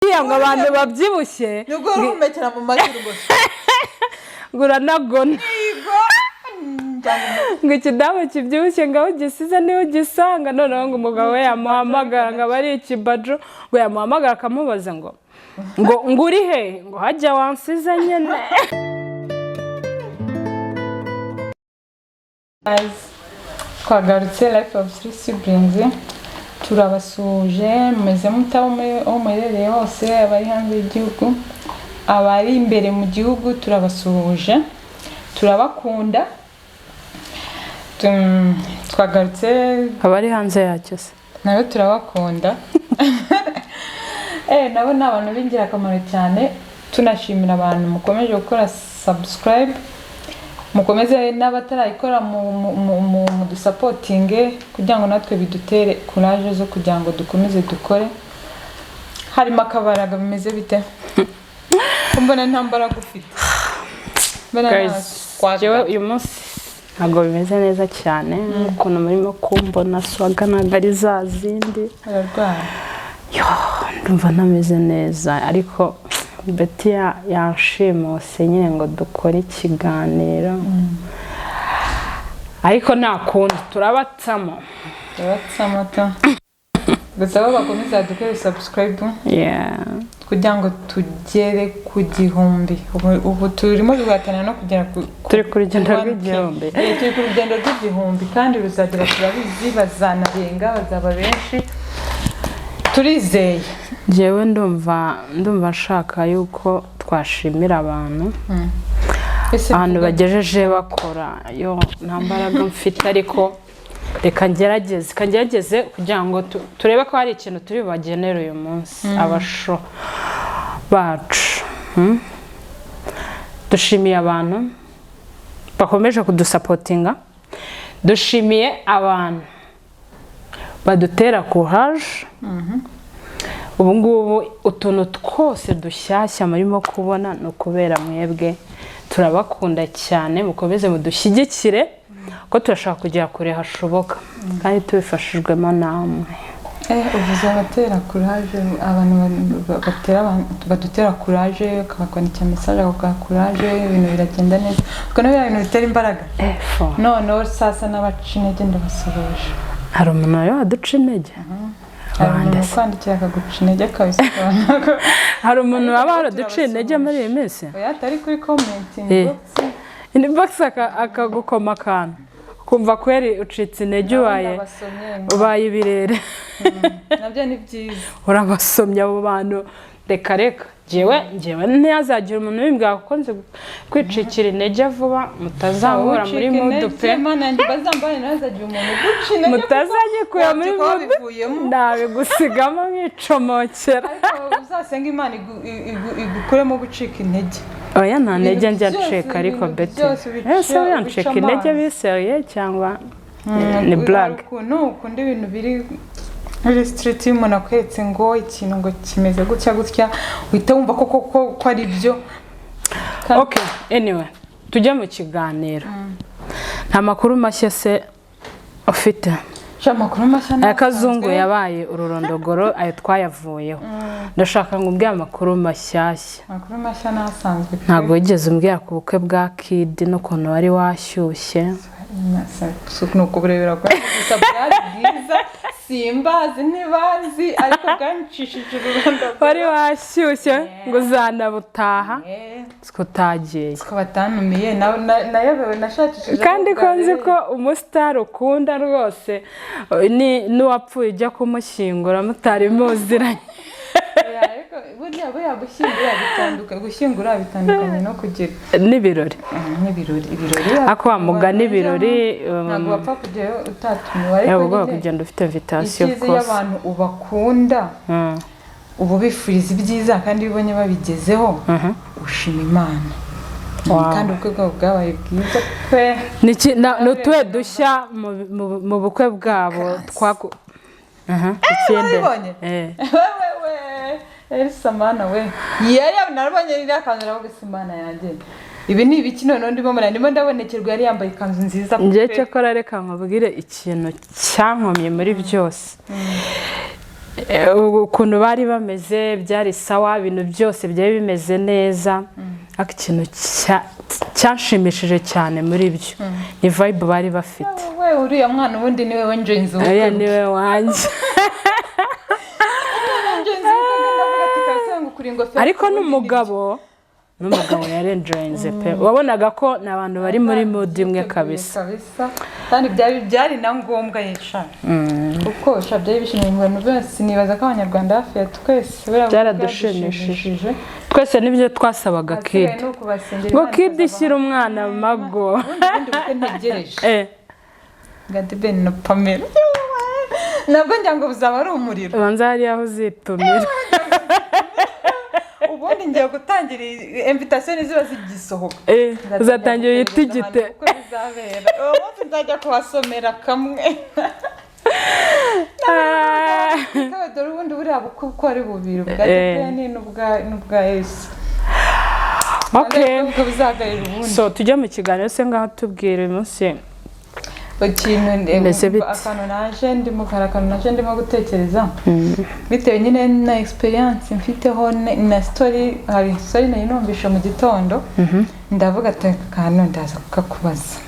ngo abantu babyibushye nubwo rumekera mu magirwa guranagona ngo ikidamu kibyibushye ngaho gisize niho gisanga noneho ngo umugabo we yamuhamagara ngo abari ikibajo ngo yamuhamagara akamubaza ngo uri he ngo hajya wansize nyine. Twagarutse life of three siblings turabasuje mumeze mutaho muherereye hose abari hanze y'igihugu abari imbere mu gihugu turabasuje turabakunda. Twagarutse abari hanze yacyo se nawe turabakunda nabo ni abantu b'ingirakamaro cyane. Tunashimira abantu mukomeje gukora subscribe, mukomeze n'abatarayikora mu dusapotinge kugira ngo natwe bidutere courage zo kugira ngo dukomeze dukore. Harimo akabaraga bimeze bite? Mbona nta mbaraga ufite. Jewe uyu munsi ntabwo bimeze neza cyane ukuntu murimo kumbona swaga ntabwo ari za zindi. Ararwara. Ndumva ntameze neza ariko Betty yanshimuse nyine ngo dukore ikiganiro ariko nta kundi turabatsamo ta gusa abo bakomeza dukore subscribe kugira ngo tugere ku gihumbi. Ubu turimo guhatana no kugera turi ku rugendo rw'igihumbi. Turi ku rugendo rw'igihumbi kandi ruzagera turabizi bazanarenga bazaba benshi turizeye. Jewe ndumva nshaka yuko twashimira abantu ahantu bagejeje bakora nta mbaraga mfite ariko reka ngerageze kugira ngo turebe ko hari ikintu turi bagenera uyu munsi abasho bacu. Dushimiye abantu bakomeje kudusapotinga, dushimiye abantu badutera courage. Ubu ngubu utuntu twose dushyashya murimo kubona no kubera mwebwe. Turabakunda cyane mukomeze mudushyigikire ko turashaka kugera kure hashoboka kandi tubifashijwemo namwe. Uvuze abatera courage, abantu badutera courage bakakwandikira message akaguha courage, ibintu biragenda neza kuko nawe ibintu bitera imbaraga. None sasa n'abaca intege ndabasohoje. Hari umuntu waduca intege? Kwandikira akaguca intege akabisobanura. Hari umuntu waba waraduciye intege muri iyi minsi? Atari kuri comment inbox akagukoma akantu kumva kweri ucitse intege ubaye ibirere. Nabyo ni byiza. Urabasomya abo bantu reka jewe ntiyazagira umuntu wimbwa kuko nzi kwicikira intege vuba mutazahura muri mudupe. Mutazanye kuya muri mudupe nawe gusigamo nkicomokera. Uzasenga Imana igukuremo gucika intege. Oya nta ntege njya nceka ariko Betty ese yancika intege biseriye cyangwa ni blague? Ukunda ibintu biri street y'umuntu akwetse ngo ikintu ngo kimeze gutya uhita wumva ko ari byo. Okay, anyway tujya mu kiganiro. Nta makuru mashya se ufite? Amakuru mashya n'akazungu yabaye ururondogoro ayo twayavuyeho. Ndashaka ngo umbwire amakuru mashyashya. Amakuru mashya nasanzwe. Ntabwo wigeze umbwira ku bukwe bwa Kid n'ukuntu wari washyushye. Nuko burebera ko gusa bwari bwiza simbazi ntibazi ariko bwancishije ururondogoro. Wari washyushye ngo uzanabutaha utagiye. Batanumiye nayobewe nashakishije kandi ko nzi ko umustar ukunda rwose n'uwapfuye ujya kumushyingura mutari muziranye. Burya gushyingura bitandukanye no kugira n'ibirori. Ako wamuga n'ibirori ntabwo wapfa kujyayo utatumiwe ariko kugenda ufite invitation kose. Ikize y'abantu ubakunda ubu bifuriza ibyiza kandi bibonye babigezeho ushima Imana. Kandi ubukwe bwabo bwabaye bwiza pe. N'utuwe dushya mu bukwe bwabo ikindi. Samana we narabonye ririya kanzu navuga Simana yanjye ibi ni ibiki none ndimo ndabonekerwa yari yambaye ikanzu nziza ngiye cyakora reka nkubwire ikintu cyankomye muri byose. ukuntu bari bameze byari sawa ibintu byose byari bimeze neza ariko ikintu cyanshimishije cyane muri byo ni vibe bari bafite we uriya mwana ubundi niwe wenjenze ubukwe niwe wanjye ariko n'umugabo yarenjoyinze pe wabonaga ko ni abantu bari muri mood imwe kabisa kandi byari na ngombwa yesha kuko byari bishimiye ibintu byose nibaza ko abanyarwanda hafi ya twese byaradushimishije twese nibyo twasabaga kid ngo kid ishyira umwana mago ubundi bukwe ntegereje gadi ben na Pamela nabwo njya ngo buzaba ari umuriro ubanza hariya aho uzitumira ubundi ngiye gutangira invitation ziba zigisohoka uzatangira uyitigite uko bizabera uwo munsi nzajya kubasomera kamwe dore ubundi buriya bukwe uko ari bubiri bwa depeni n'ubwa Yesu so tujya mu kiganiro se ngaho tubwira uyu munsi akantu naje ndimo gutekereza bitewe nyine na experience mfiteho na story hari story nayo numvishe mu gitondo ndavuga ati akantu ndaza kukakubaza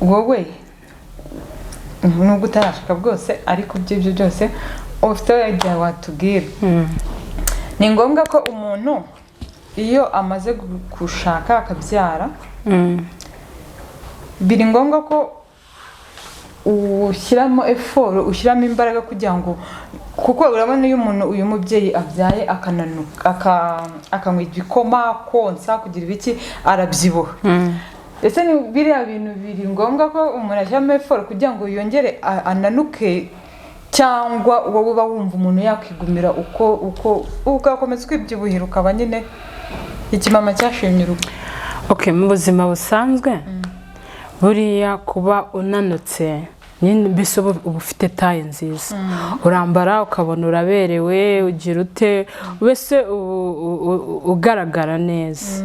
wowe nubwo utarashaka bwose ariko ibyo byose ufite idea watubwira ni ngombwa ko umuntu iyo amaze gushaka akabyara biri ngombwa ko ushyiramo effort ushyiramo imbaraga kugira ngo kuko urabona iyo umuntu uyu mubyeyi abyaye akananuka akanywa igikoma konsa kugira ibiki arabyibuha ese ni biriya bintu biri ngombwa ko umuntu ashyiramo effort kugira ngo yongere ananuke cyangwa wowe uba wumva umuntu yakwigumira uko ugakomeza kwibyibuhira ukaba nyine ikimama cyashimye urugo mu buzima busanzwe buriya kuba unanutse mbese uba ufite taye nziza urambara ukabona uraberewe ugira ute wese ugaragara neza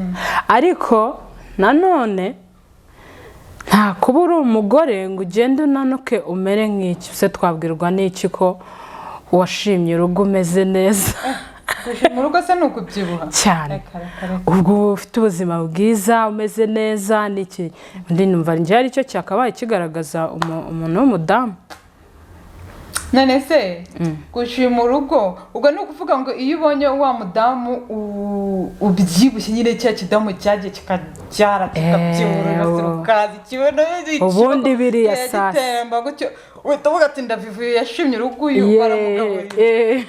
ariko nanone nta kuba uri umugore ngo ugende unanuke umere nk'iki se twabwirwa n'iki ko washimye urugo umeze neza mu rugo se ni ukubyibuha cyane ubwo ufite ubuzima bwiza umeze neza n'iki undi numva njye ari cyo cyakabaye kigaragaza umuntu w'umudamu none se gushima urugo ubwo ni ukuvuga ngo iyo ubonye wa mudamu ubyibushye nyine cya kidamu cyagiye kikabyara kikabyibuha ukaza ikibono ubundi biriya sasa gitemba gutyo uhita uvuga ati ndavivuye yashimye urugo uyu baramugaburiye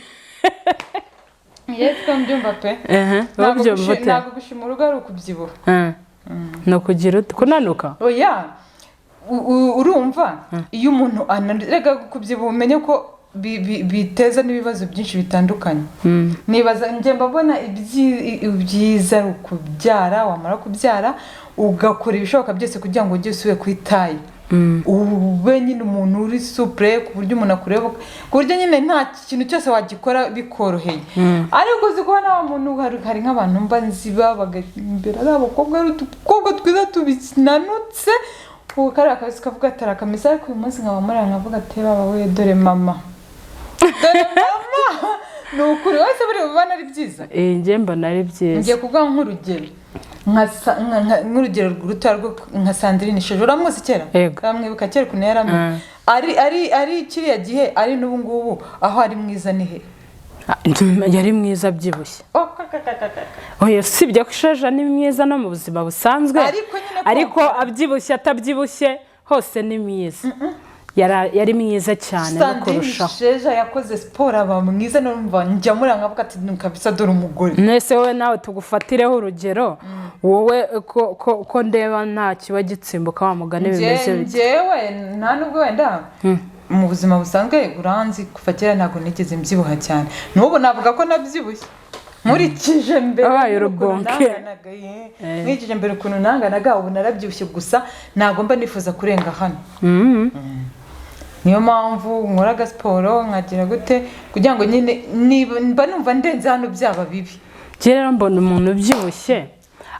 yitwa mbyumva pe ntabwo gushima urugo ari ukubyibuha ni ukugira kunanuka oya urumva iyo umuntu anarega kubyibuha umenye ko biteza n'ibibazo byinshi bitandukanye nibaza njye mbabona ibyiza ari ukubyara wamara kubyara ugakora ibishoboka byose kugira ngo ujye usubire ku itayi ube nyine umuntu uri supure ku buryo umuntu akureba ku buryo nyine nta kintu cyose wagikora bikoroheye ariko uzi ko nta muntu hari nk'abantu mba nzi babaga imbere ari abakobwa twiza tubinanutse ubu kariya kabisi kavuga ati arakamisa ariko uyu munsi nkaba muri nkavuga ati baba we dore mama ni ukuri wese buri bubana ari byiza njye mbona ari byiza ngiye kuvuga nk'urugero nk'urugero ruto rwo nka Sandrine sheje uramuzi kera uramwibuka kera ukuntu yaramye ari kiriya gihe ari n'ubu ngubu aho ari mwiza ni he yari mwiza abyibushye oya sibyo ko sheje ni mwiza no mu buzima busanzwe ariko abyibushye atabyibushye hose ni mwiza yari mwiza cyane no kurushaho Sandrine yakoze siporo aba mwiza numva njya muri nkavuga ati kabisa dore umugore nese wowe nawe tugufatireho urugero wowe ko ndeba nta kiba gitsimbuka wa mugani bimeze bite njyewe nta nubwo wenda mu buzima busanzwe uranzi kuva kera ntabwo nigeze mbyibuha cyane n'ubu navuga ko nabyibushye nkurikije mbere nkurikije mbere ukuntu nanganaga ubu narabyibushye gusa ntabwo mba nifuza kurenga hano niyo mpamvu nkora siporo nkagira gute kugira ngo nyine mba numva ndenze hano byaba bibi rero mbona umuntu ubyibushye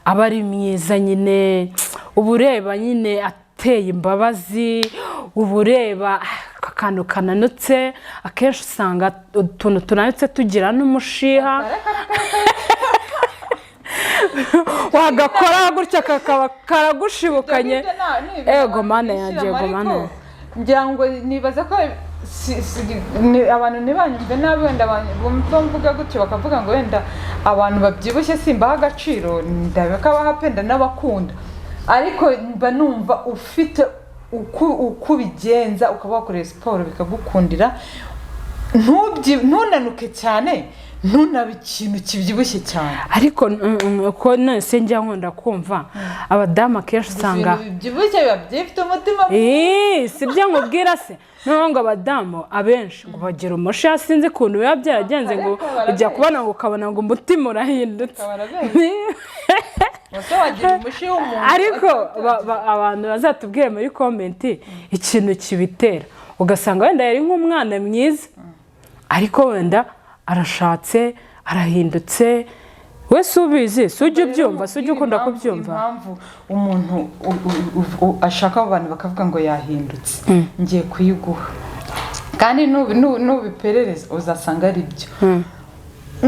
aba ari mwiza nyine uba ureba nyine ateye imbabazi uba ureba akantu kananutse akenshi usanga utuntu tunanutse tugira n'umushiha wagakora gutya kakaba karagushibukanye ego mana yanjye ego mana ngira ngo nibaza ko abantu ntibanyumve nabi wenda bumva gutyo bakavuga ngo wenda abantu babyibushye simbaha agaciro ndabeka abahapenda n'abakunda ariko mba numva ufite uko ubigenza ukaba wakorera siporo bikagukundira ntunanuke cyane ntunabe ikintu kibyibushye cyane ariko ko nese njya nkunda kumva abadamu akenshi usanga byibushye biba byifite umutima si byo nkubwira se noneho ngo abadamu abenshi ngo bagira umushiha sinzi ukuntu biba byaragenze ngo ujya kubona ngo ukabona ngo umutima urahindutse ariko abantu bazatubwire muri komenti ikintu kibitera ugasanga wenda yari nk'umwana mwiza ariko wenda arashatse arahindutse wese ubizi si ujya ubyumva si ujya ukunda kubyumva impamvu umuntu ashaka abantu bakavuga ngo yahindutse ngiye kuyiguha kandi nubiperereza uzasanga ari byo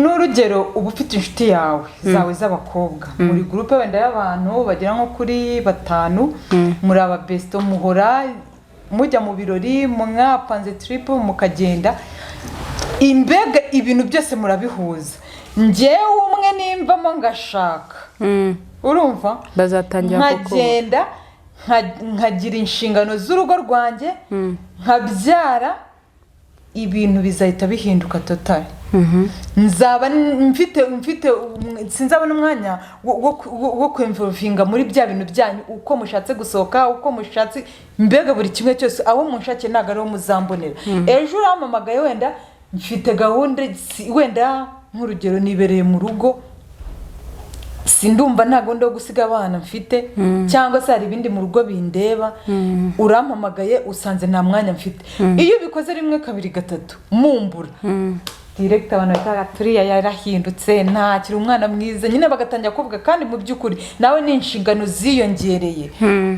n'urugero uba ufite inshuti zawe z'abakobwa muri gurupe wenda y'abantu bagera nko kuri 5 muri aba besto muhora mujya mu birori mwapanze trip mukagenda imbega ibintu byose murabihuza njyewe umwe nimvamo ngashaka urumva bazatangira nkagenda nkagira inshingano z'urugo rwanjye nkabyara ibintu bizahita bihinduka totally nzaba mfite sinzabona umwanya wo kwimvuvinga muri bya bintu byanyu uko mushatse gusohoka uko mushatse mbega buri kimwe cyose aho munshake ntago ari ho muzambonera ejo uramamagaye wenda mfite gahunda wenda nk'urugero nibereye mu rugo sindumva nta gahunda yo gusiga abana mfite cyangwa se hari ibindi mu rugo bindeba urampamagaye usanze nta mwanya mfite iyo bikoze rimwe kabiri gatatu mumbura direct abantu bataga turiya yarahindutse nta kiri umwana mwiza nyine bagatangira kuvuga kandi mu by'ukuri nawe ni inshingano ziyongereye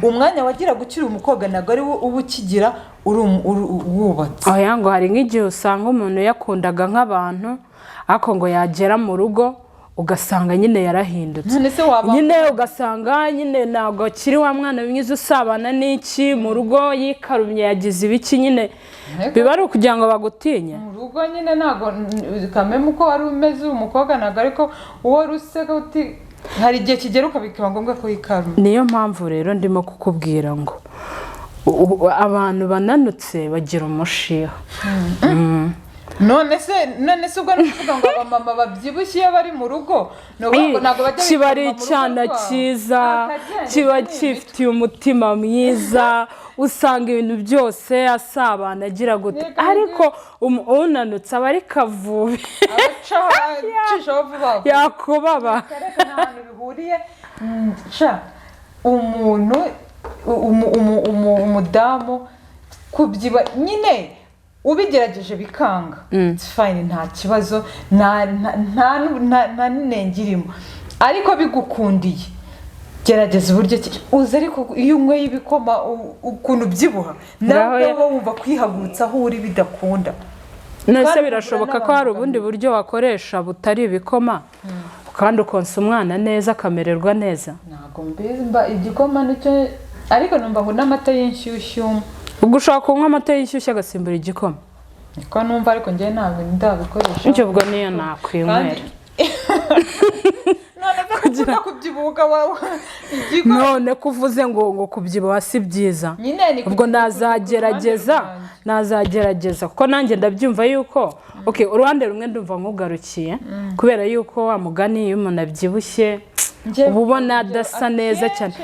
umwanya wagira gukira umukobwa ntago ari ubu ukigira wubatse oya ngo hari nk'igihe usanga umuntu yakundaga nk'abantu ariko ngo yagera mu rugo ugasanga nyine yarahindutse nyine ugasanga nyine ntabwo akiri wa mwana mwiza usabana n'iki mu rugo yikarumye yagize ibiki nyine biba ari ukugira ngo bagutinye mu rugo nyine ntabwo kameme uko wari umeze uri umukobwa ntabwo ariko uwo ruseka uti hari igihe kigera ukabikaba ngombwa ko yikarumye niyo mpamvu rero ndimo kukubwira ngo abantu bananutse bagira umushiha none se ubwo nukuvuga ngo abamama babyibushye iyo bari mu rugo kiba ari icyana cyiza kiba gifitiye umutima mwiza usanga ibintu byose asabana agira gute ariko unanutse aba ari kavubi yakubaba ahantu bihuriye umuntu umudamu kubyiba nyine ubigerageje bikanga fine nta kibazo nta n'inengirimo ariko bigukundiye gerageza uburyo uzi ariko iyo unyweye ibikoma ukuntu byibuha nawe wumva kwihagurutsa aho uri bidakunda nese birashoboka ko hari ubundi buryo wakoresha butari ibikoma kandi ukonsa umwana neza akamererwa neza ntabwo mbizi igikoma nicyo ariko numva ngo n'amata y'inshyushyu ubwo ushaka kunywa amata y'inshyushyu agasimbura igikoma niko numva ariko njye ntabwo ndabikoresha icyo ubwo niyo nakwinywera kugira kubyibuka wawe none kuvuze ngo kubyibuha si byiza ubwo nazagerageza kuko nanjye ndabyumva yuko uruhande rumwe ndumva nk'ugarukiye kubera yuko wa mugani iyo umuntu abyibushye uba ubona adasa neza cyane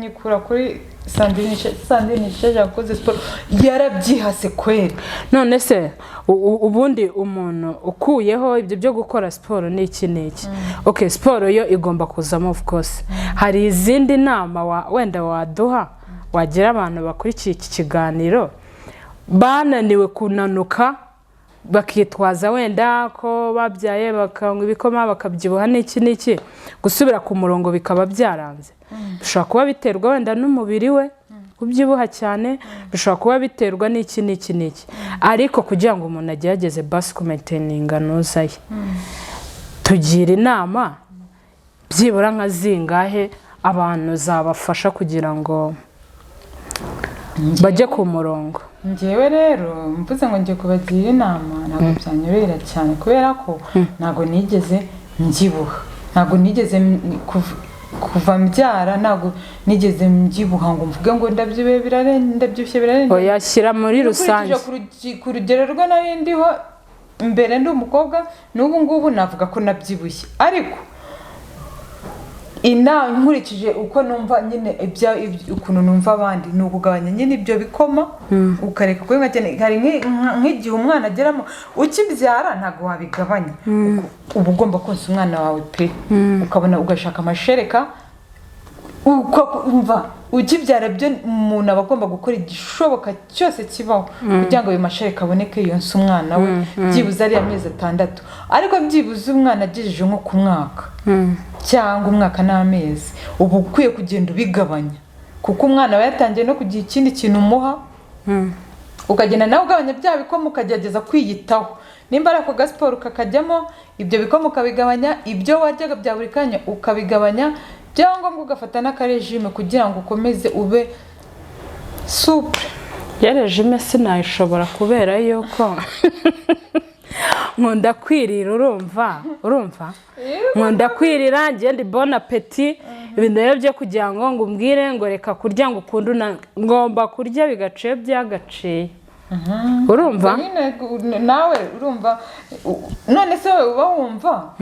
nyikura kuri sandinishe yakoze siporo yarabyihase kweri none se ubundi umuntu ukuyeho ibyo byo gukora siporo ni iki siporo yo igomba kuzamo of course hari izindi nama wenda waduha wagira abantu bakurikiye iki kiganiro bananiwe kunanuka bakitwaza wenda ko babyaye bakanywa ibikoma bakabyibuha n'iki gusubira ku murongo bikaba byaranze bishobora kuba biterwa wenda n'umubiri we kubyibuha cyane bishobora kuba biterwa n'iki n'iki n'iki ariko kugira ngo umuntu agerageze basi kumainteninga nuza ye tugira inama byibura nka zingahe abantu zabafasha kugira ngo bajye ku murongo. Njyewe rero mvuze ngo ngiye kubagira inama ntabwo byanyorohera cyane kubera ko ntabwo nigeze mbyibuha, ntabwo nigeze kuva mbyara, ntabwo nigeze mbyibuha ngo mvuge ngo ndabyibushye birarenze. Oya shyira muri rusange ku rugero rwo nari ndiho mbere ndi umukobwa n'ubu ngubu navuga ko nabyibushye, ariko nkurikije uko numva nyine ukuntu numva abandi ni ukugabanya nyine ibyo bikoma ukareka kuko hari nk'igihe umwana ageramo ukibyara ntabwo wabigabanya, uba ugomba konsa umwana wawe pe ukabona ugashaka amashereka ukumva ukibyara byo umuntu aba agomba gukora igishoboka cyose kibaho kugira ngo ayo mashereka aboneke yonsa umwana we byibuze ari amezi 6, ariko byibuze umwana agejeje nko ku mwaka cyangwa umwaka n'amezi uba ukwiye kugenda ubigabanya kuko umwana aba yatangiye no kugira ikindi kintu umuha ukagenda nawe ugabanya bya bikoma ukagerageza kwiyitaho, nimba ari ako gasiporo ukakajyamo ibyo bikoma ukabigabanya, ibyo waryaga bya buri kanya ukabigabanya, cyangwa ngo ugafata n'akarejime kugira ngo ukomeze ube super. Ya regime sinayishobora kubera yuko nkunda kwirira, urumva nkunda kwirira ngende bon appetit ibintu rero byo kugira ngo ngumbwire ngo reka kurya ngo ukunde ngomba kurya bigaciye byagaciye. Urumva nawe urumva none se wowe uba wumva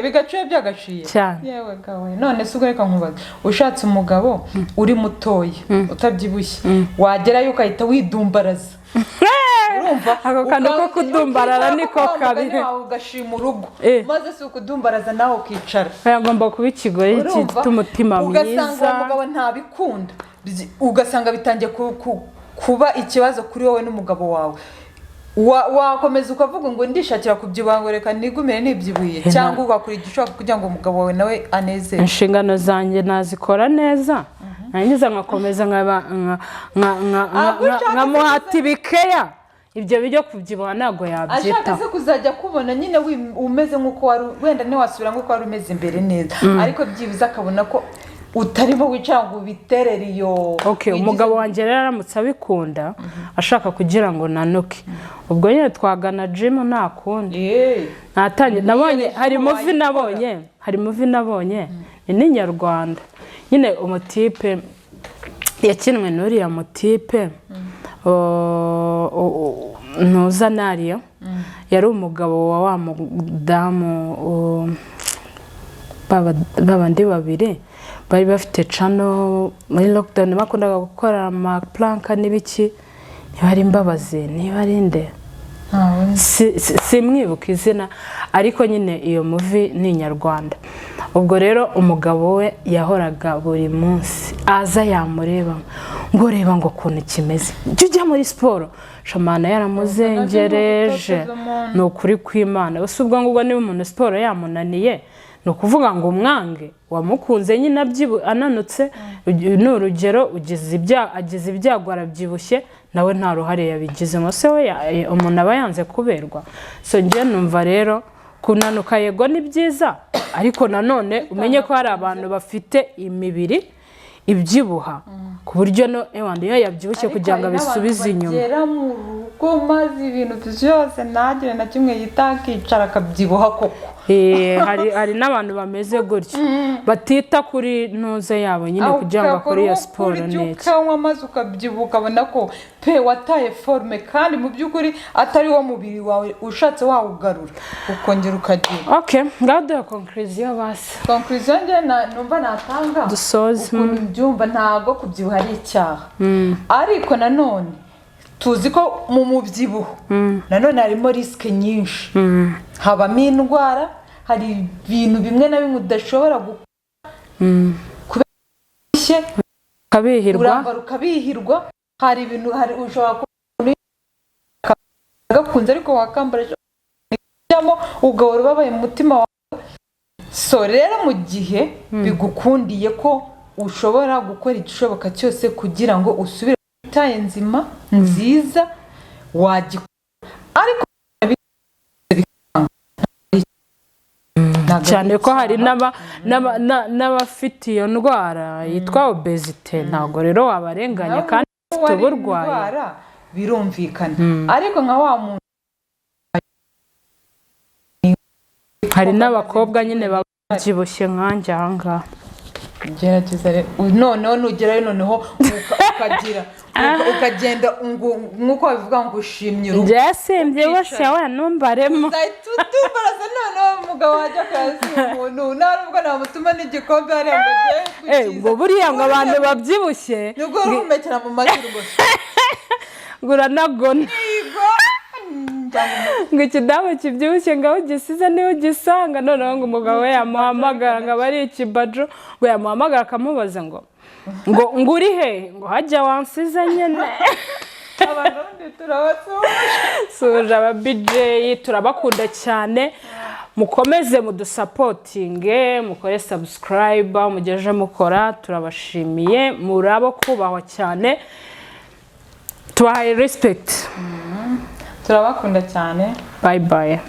bigaciye byagaciye yewe gawe none se ugereka nkubaza ushatse umugabo uri mutoya utabyibushye wagerayo ukahita widumbaraza urumva ako kantu ko kudumbarara niko kabi ugashima urugo maze si ukudumbaraza nawe ukicara agomba kuba ikigoyi gifite umutima mwiza, ugasanga umugabo ntabikunda ugasanga bitangiye kuba ikibazo kuri wowe n'umugabo wawe, wakomeza ukavuga ngo ndishakira kubyibuha ngo reka nigumire nibyibuye cyangwa ugakora igishoboka kugira ngo umugabo wawe nawe anezerwe. Inshingano zanjye nazikora neza nangiza nkakomeza nkamuhata bikeya ibyo bijyo kubyibuha ntago yabyitaho. Ashaka se kuzajya kubona nyine umeze nk'uko wari wenda ntiwasubira nk'uko wari umeze imbere neza ariko byibuze akabona ko utarimo wicara ngo ubiterere iyo. Okay, umugabo wanjye rero aramutse abikunda ashaka kugira ngo nanuke ubwo nyine twagana gym nta kundi natangiye nabonye hari movie nabonye ni Nyarwanda nyine umutipe yakinwe n'uriya mutipe ntuza nariyo yari umugabo wa mudamu babandi babiri bari bafite channel muri lockdown bakundaga gukora ama plank n'ibiki ntibari Mbabazi ntibari nde simwibuka izina ariko nyine iyo movie ni Nyarwanda. Ubwo rero umugabo we yahoraga buri munsi aza yamureba ngo reba ngo kuntu kimeze jya muri siporo shamana yaramuzengereje no kuri kw'Imana bose ubwo ngubwo niba umuntu siporo yamunaniye no kuvuga ngo umwange wamukunze nyine ananutse n'urugero agize ibyago arabyibushye nawe nta ruhare yabigizemo se we umuntu aba yanze kuberwa. So ngiye numva rero kunanuka yego ni byiza ariko nanone umenye ko hari abantu bafite imibiri ibyibuha ku buryo no iyo yabyibushye kugira ngo abisubize inyuma agera mu rugo maze ibintu byose ntagire na kimwe yitakicara akabyibuha koko. Hari n'abantu bameze gutyo batita kuri ntuze yabo nyine kugira ngo akore iyo siporo neza ukanywa maze ukabyibuha ukabona ko pe wataye forme kandi mu by'ukuri atari wo mubiri wawe ushatse wawugarura ukongera ukagira. Okay, ngaho conclusion basi. Conclusion nge numva natanga dusoze ukuntu byumva ntago kubyibuha ari icyaha ariko nanone tuzi ko mu mubyibuho nanone harimo risk nyinshi habamo indwara, hari ibintu bimwe na bimwe udashobora gukora kubera ukabihirwa, hari ibintu ushobora gakunze ariko wakambara cyamo ugahora ubabaye mu mutima wawe. So rero mu gihe bigukundiye ko ushobora gukora igishoboka cyose kugira ngo usubire taye nzima nziza wagikora ariko cyane ko hari n'abafite iyo ndwara yitwa obesite ntabwo rero wabarenganya kandi ufite uburwayi birumvikana ariko nka wa muntu hari n'abakobwa nyine babyibushye nkanjye aha ngaha gerageza rero noneho nugerayo noneho ukagenda nk'uko babivuga ngo ushimye urugo byasimbye bose we numbaremo tumbaraza noneho umugabo wajya akazi umuntu nubwo namutuma n'igikombe hariya ngo agiye ngo buriya ngo abantu babyibushye nubwo urumekera mu mazuru ngo uranagona ngo ikidamu kibyibushye ngo aho ugisize niho ugisanga noneho ngo umugabo we yamuhamagara ngo aba ari ikibajo ngo yamuhamagara akamubaza ngo uri he ngo hajya wansize nyine abantu suje aba BJ turabakunda cyane mukomeze mudusapotinge mukore subscribe mugeje mukora turabashimiye murabo kubahwa cyane tubahaye respect turabakunda cyane bye bye